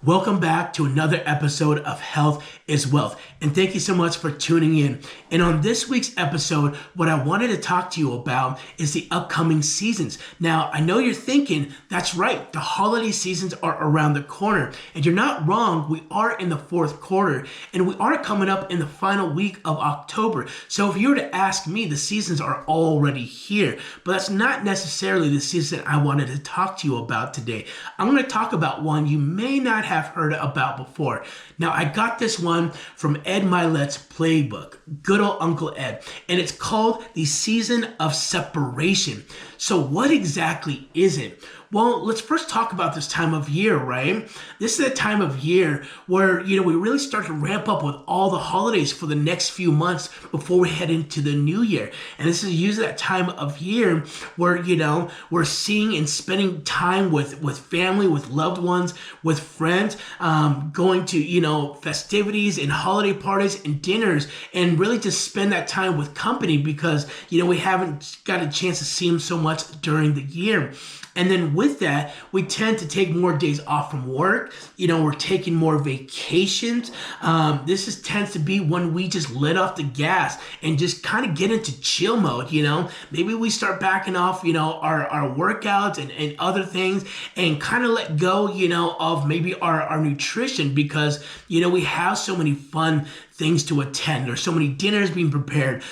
Welcome back to another episode of Health is Wealth. And thank you so much for tuning in. And on this week's episode, what I wanted to talk to you about is the upcoming seasons. Now, I know you're thinking, that's right, the holiday seasons are around the corner. And you're not wrong, we are in the fourth quarter. And we are coming up in the final week of October. So if you were to ask me, the seasons are already here. But that's not necessarily the season I wanted to talk to you about today. I'm going to talk about one you may not have heard about before. Now, I got this one from Ed Milet's playbook, good old Uncle Ed, and it's called the Season of Separation. So what exactly is it? Well, let's first talk about this time of year, right? This is a time of year where, we really start to ramp up with all the holidays for the next few months before we head into the new year. And this is usually that time of year where, we're seeing and spending time with family, with loved ones, with friends, going to, festivities and holiday parties and dinners, and really just spend that time with company because, we haven't got a chance to see them so much during the year. And then with that, we tend to take more days off from work. We're taking more vacations. This tends to be when we just let off the gas and just kind of get into chill mode, Maybe we start backing off, our workouts and other things and kind of let go, of maybe our nutrition because, we have so many fun things to attend. There's so many dinners being prepared,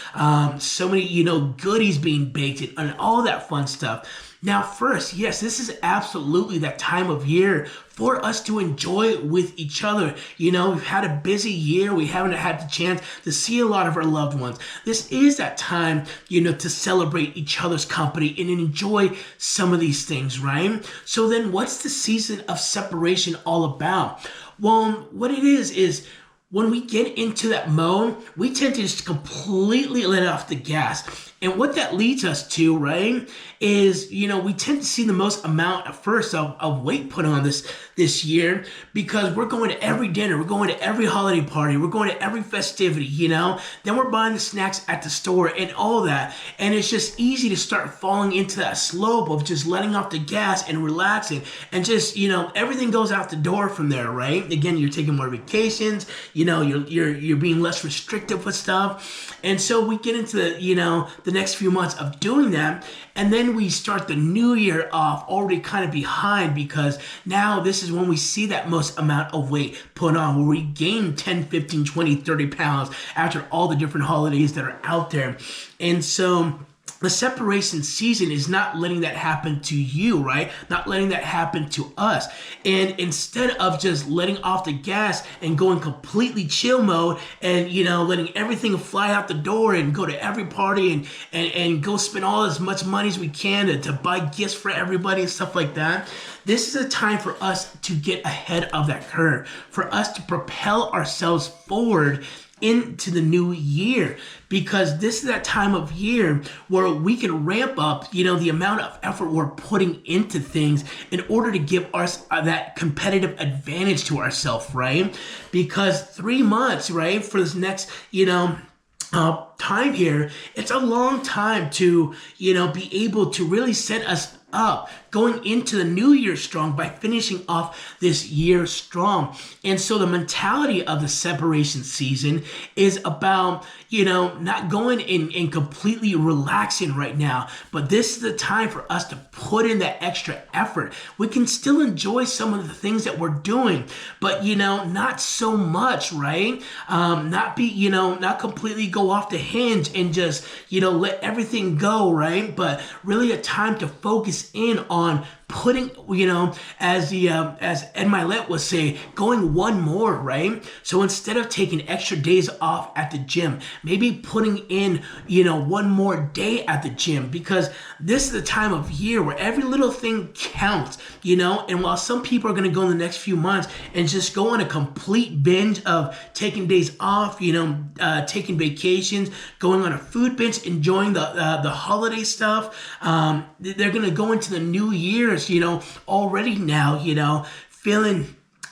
so many, goodies being baked and all that fun stuff. Now, first, yes, this is absolutely that time of year for us to enjoy with each other. We've had a busy year. We haven't had the chance to see a lot of our loved ones. This is that time, to celebrate each other's company and enjoy some of these things, right? So then what's the season of separation all about? Well, what it is when we get into that mode, we tend to just completely let off the gas. And what that leads us to, right, is, we tend to see the most amount at first of weight put on this year because we're going to every dinner, we're going to every holiday party, we're going to every festivity, Then we're buying the snacks at the store and all that. And it's just easy to start falling into that slope of just letting off the gas and relaxing and just, everything goes out the door from there, right? Again, you're taking more vacations, you're being less restrictive with stuff. And so we get into the next few months of doing that. And then we start the new year off already kind of behind because now this is when we see that most amount of weight put on, where we gain 10, 15, 20, 30 pounds after all the different holidays that are out there. And so the separation season is not letting that happen to you, right? Not letting that happen to us. And instead of just letting off the gas and going completely chill mode and, letting everything fly out the door and go to every party and go spend all as much money as we can to buy gifts for everybody and stuff like that. This is a time for us to get ahead of that curve, for us to propel ourselves forward into the new year, because this is that time of year where we can ramp up, the amount of effort we're putting into things in order to give us that competitive advantage to ourselves, right? Because 3 months, right, for this next, time here, it's a long time to, be able to really set us up going into the new year strong by finishing off this year strong. And so the mentality of the separation season is about, not going and completely relaxing right now, but this is the time for us to put in that extra effort. We can still enjoy some of the things that we're doing, but, not so much, right? Not completely go off the hinge and just, let everything go, right? But really a time to focus in on putting, as Ed Milet would say, going one more, right? So instead of taking extra days off at the gym, maybe putting in, one more day at the gym, because this is the time of year where every little thing counts, and while some people are going to go in the next few months and just go on a complete binge of taking days off, taking vacations, going on a food binge, enjoying the holiday stuff, they're going to go into the new year, already now, feeling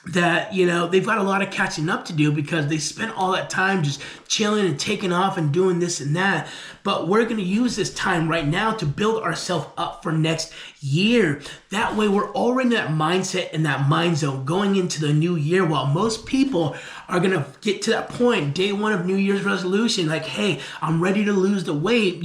that, they've got a lot of catching up to do because they spent all that time just chilling and taking off and doing this and that. but we're going to use this time right now to build ourselves up for next year. That way we're already in that mindset and that mind zone going into the new year, while most people are going to get to that point, day one of New Year's resolution, like, hey, I'm ready to lose the weight,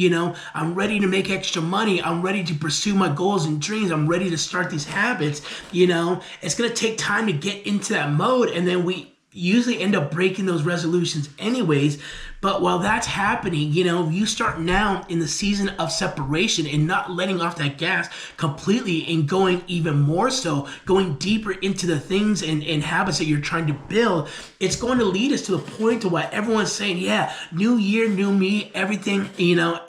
I'm ready to make extra money, I'm ready to pursue my goals and dreams, I'm ready to start these habits. It's going to take time to get into that mode, and then we usually end up breaking those resolutions anyways. But while that's happening, you start now in the season of separation and not letting off that gas completely and going even more so, going deeper into the things and habits that you're trying to build. It's going to lead us to the point to why everyone's saying, yeah, new year, new me, everything,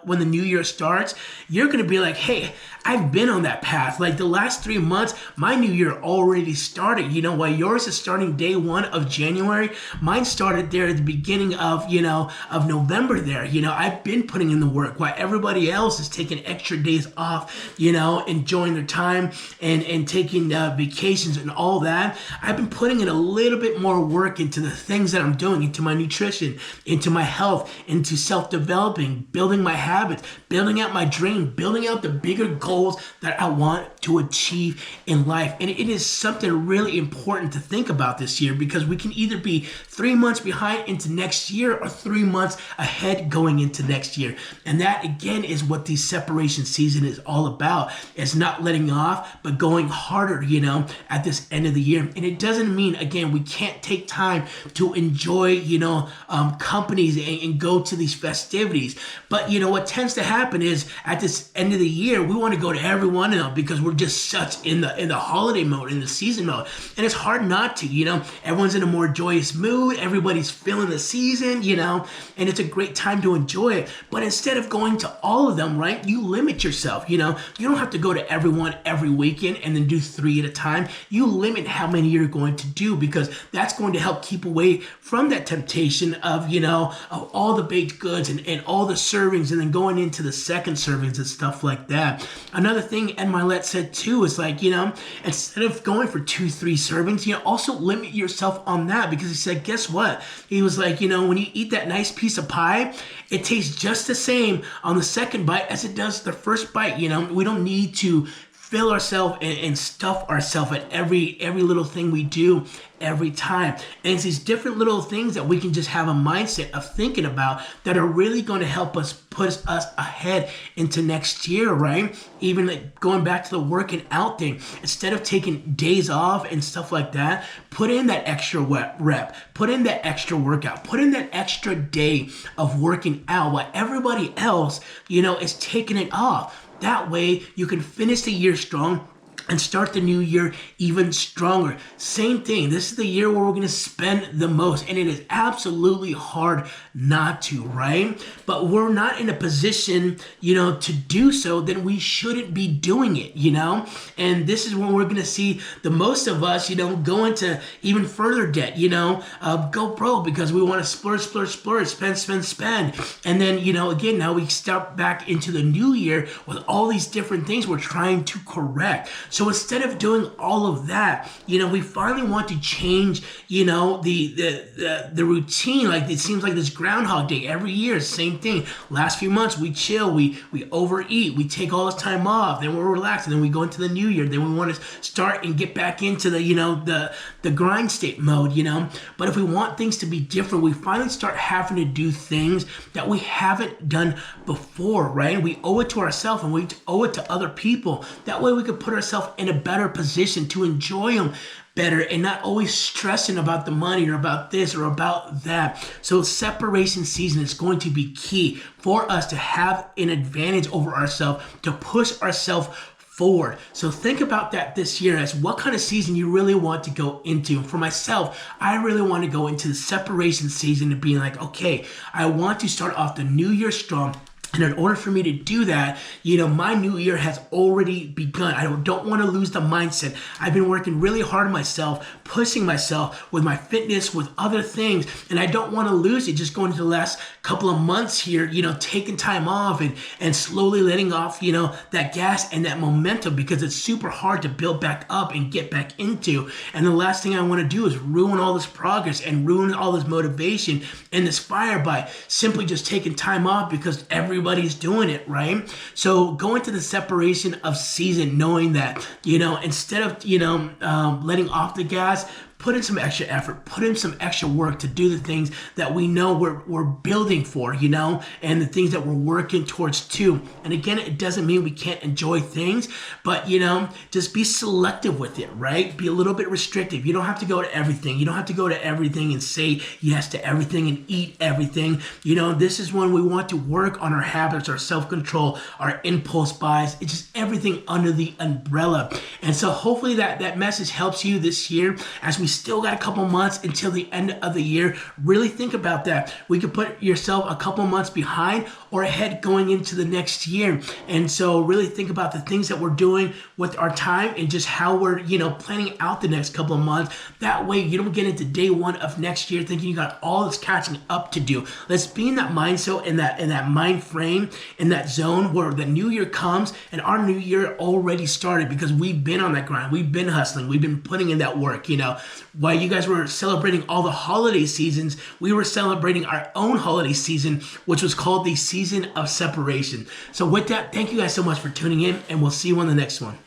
when the new year starts, you're going to be like, hey, I've been on that path. Like the last 3 months, my new year already started. While yours is starting day 1 of January, mine started there at the beginning of November there. I've been putting in the work while everybody else is taking extra days off, enjoying their time and taking vacations and all that. I've been putting in a little bit more work into the things that I'm doing, into my nutrition, into my health, into self-developing, building my habits, building out my dream, building out the bigger goals that I want to achieve in life. And it is something really important to think about this year, because we can either be 3 months behind into next year or 3 months ahead going into next year. And that again is what the separation season is all about. It's not letting off, but going harder, at this end of the year. And it doesn't mean, again, we can't take time to enjoy, companies and go to these festivities. But what tends to happen is at this end of the year, we want to go to every one of them because we're just such in the holiday mode, in the season mode. And it's hard not to, everyone's in a more joyous mood. Everybody's feeling the season, and it's a great time to enjoy it. But instead of going to all of them, right, you limit yourself, you don't have to go to everyone every weekend and then do 3 at a time. You limit how many you're going to do, because that's going to help keep away from that temptation of, of all the baked goods and all the servings, and then going into the second servings and stuff like that. Another thing Ed Milet said too is like, instead of going for 2-3 servings, also limit yourself on that, because he said, guess what? He was like, when you eat that nice piece of pie, it tastes just the same on the second bite as it does the first bite. We don't need to fill ourselves and stuff ourselves at every little thing we do every time. And it's these different little things that we can just have a mindset of thinking about that are really going to help us push us ahead into next year, right? Even like going back to the working out thing, instead of taking days off and stuff like that, put in that extra rep, put in that extra workout, put in that extra day of working out while everybody else, is taking it off. That way you can finish the year strong and start the new year even stronger. Same thing. This is the year where we're going to spend the most, and it is absolutely hard not to, right? But we're not in a position, to do so, then we shouldn't be doing it, And this is when we're going to see the most of us, go into even further debt, go broke because we want to splurge, spend. And then, again, now we step back into the new year with all these different things we're trying to correct. So instead of doing all of that, we finally want to change, the routine. Like it seems like this Groundhog Day every year, same thing. Last few months we chill, we overeat, we take all this time off, then we're relaxed, and then we go into the new year. Then we want to start and get back into the grind state mode, But if we want things to be different, we finally start having to do things that we haven't done before, right? We owe it to ourselves and we owe it to other people. That way we could put ourselves in a better position to enjoy them better and not always stressing about the money or about this or about that. So separation season is going to be key for us to have an advantage over ourselves, to push ourselves forward. So think about that this year as what kind of season you really want to go into. For myself, I really want to go into the separation season and being like, okay, I want to start off the new year strong. And in order for me to do that, my new year has already begun. I don't want to lose the mindset. I've been working really hard on myself, pushing myself with my fitness, with other things, and I don't want to lose it. Just going to the last couple of months here, taking time off and slowly letting off, that gas and that momentum, because it's super hard to build back up and get back into. And the last thing I want to do is ruin all this progress and ruin all this motivation and this fire by simply just taking time off because everyone everybody's doing it, right? So go into the separation of season knowing that, instead of, letting off the gas, put in some extra effort, put in some extra work to do the things that we know we're building for, and the things that we're working towards too. And again, it doesn't mean we can't enjoy things, but just be selective with it, right? Be a little bit restrictive. You don't have to go to everything. You don't have to go to everything and say yes to everything and eat everything. This is when we want to work on our habits, our self-control, our impulse buys. It's just everything under the umbrella. And so hopefully that message helps you this year as we still got a couple months until the end of the year. Really think about that. We could put yourself a couple months behind or ahead going into the next year. And so really think about the things that we're doing with our time and just how we're, planning out the next couple of months. That way you don't get into day one of next year thinking you got all this catching up to do. Let's be in that mindset, in that mind frame, in that zone where the new year comes and our new year already started because we've been on that grind. We've been hustling. We've been putting in that work, While you guys were celebrating all the holiday seasons, we were celebrating our own holiday season, which was called the season of separation. So with that, thank you guys so much for tuning in, and we'll see you on the next one.